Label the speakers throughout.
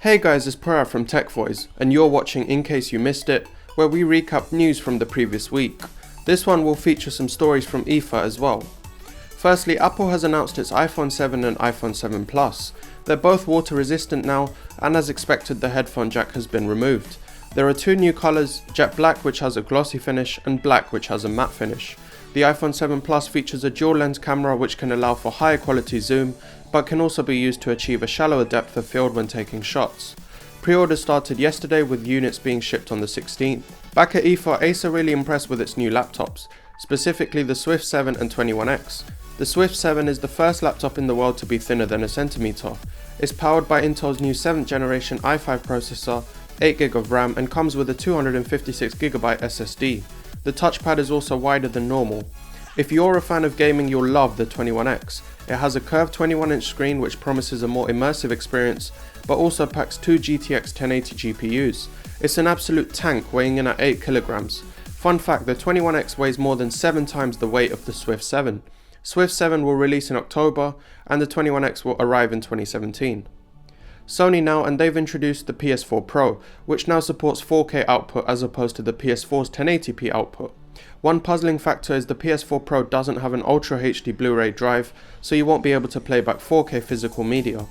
Speaker 1: Hey guys, it's Pra from Techvoize, and you're watching In Case You Missed It, where we recap news from the previous week. This one will feature some stories from Ep4 as well. Firstly, Apple has announced its iPhone 7 and iPhone 7 Plus. They're both water resistant now, and as expected the headphone jack has been removed. There are two new colours, jet black which has a glossy finish and black which has a matte finish. The iPhone 7 Plus features a dual lens camera which can allow for higher quality zoom, but can also be used to achieve a shallower depth of field when taking shots. Pre-orders started yesterday with units being shipped on the 16th. Back at Ep4, Ace are really impressed with its new laptops, specifically the Swift 7 and 21X. The Swift 7 is the first laptop in the world to be thinner than a centimeter. It's powered by Intel's new 7th generation i5 processor, 8GB of RAM, and comes with a 256GB SSD. The touchpad is also wider than normal. If you're a fan of gaming, you'll love the 21X. It has a curved 21-inch screen which promises a more immersive experience, but also packs two GTX 1080 GPUs. It's an absolute tank weighing in at 8 kilograms. Fun fact, the 21X weighs more than 7 times the weight of the Swift 7. Swift 7 will release in October, and the 21X will arrive in 2017. Sony now, and they've introduced the PS4 Pro, which now supports 4K output as opposed to the PS4's 1080p output. One puzzling factor is the PS4 Pro doesn't have an Ultra HD Blu-ray drive, so you won't be able to play back 4K physical media.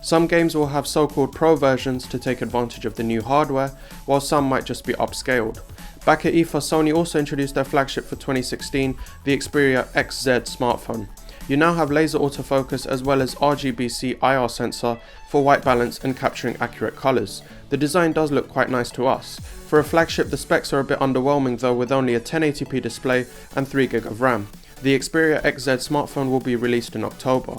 Speaker 1: Some games will have so-called Pro versions to take advantage of the new hardware, while some might just be upscaled. Back at Ep4, Sony also introduced their flagship for 2016, the Xperia XZ smartphone. You now have laser autofocus as well as RGB-C IR sensor for white balance and capturing accurate colours. The design does look quite nice to us. For a flagship, the specs are a bit underwhelming though, with only a 1080p display and 3GB of RAM. The Xperia XZ smartphone will be released in October.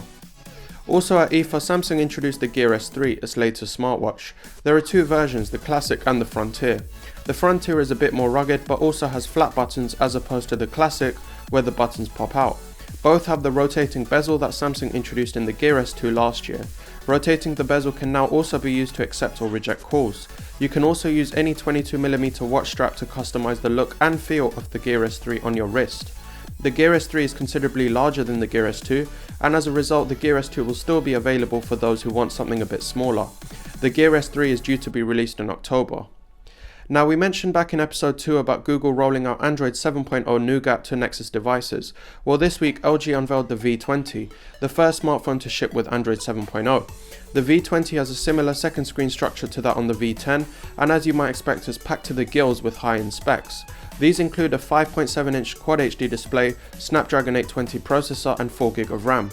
Speaker 1: Also at Ep4, Samsung introduced the Gear S3, its latest smartwatch. There are two versions, the Classic and the Frontier. The Frontier is a bit more rugged but also has flat buttons as opposed to the Classic where the buttons pop out. Both have the rotating bezel that Samsung introduced in the Gear S2 last year. Rotating the bezel can now also be used to accept or reject calls. You can also use any 22mm watch strap to customize the look and feel of the Gear S3 on your wrist. The Gear S3 is considerably larger than the Gear S2, and as a result the Gear S2 will still be available for those who want something a bit smaller. The Gear S3 is due to be released in October. Now, we mentioned back in episode 2 about Google rolling out Android 7.0 Nougat to Nexus devices. Well, this week LG unveiled the V20, the first smartphone to ship with Android 7.0. The V20 has a similar second screen structure to that on the V10, and as you might expect is packed to the gills with high-end specs. These include a 5.7-inch Quad HD display, Snapdragon 820 processor and 4GB of RAM.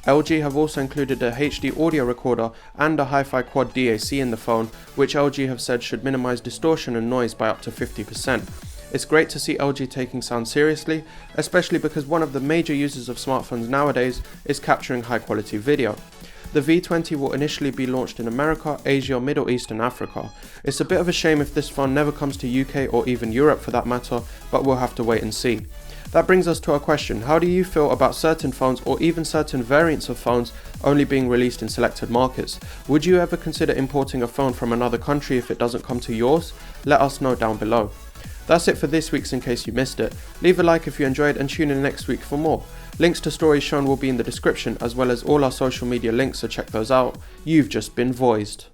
Speaker 1: LG have also included a HD audio recorder and a Hi-Fi Quad DAC in the phone, which LG have said should minimize distortion and noise by up to 50%. It's great to see LG taking sound seriously, especially because one of the major uses of smartphones nowadays is capturing high-quality video. The V20 will initially be launched in America, Asia, Middle East and Africa. It's a bit of a shame if this phone never comes to UK or even Europe for that matter, but we'll have to wait and see. That brings us to our question: how do you feel about certain phones or even certain variants of phones only being released in selected markets? Would you ever consider importing a phone from another country if it doesn't come to yours? Let us know down below. That's it for this week's In Case You Missed It. Leave a like if you enjoyed and tune in next week for more. Links to stories shown will be in the description, as well as all our social media links, so check those out. You've just been voiced.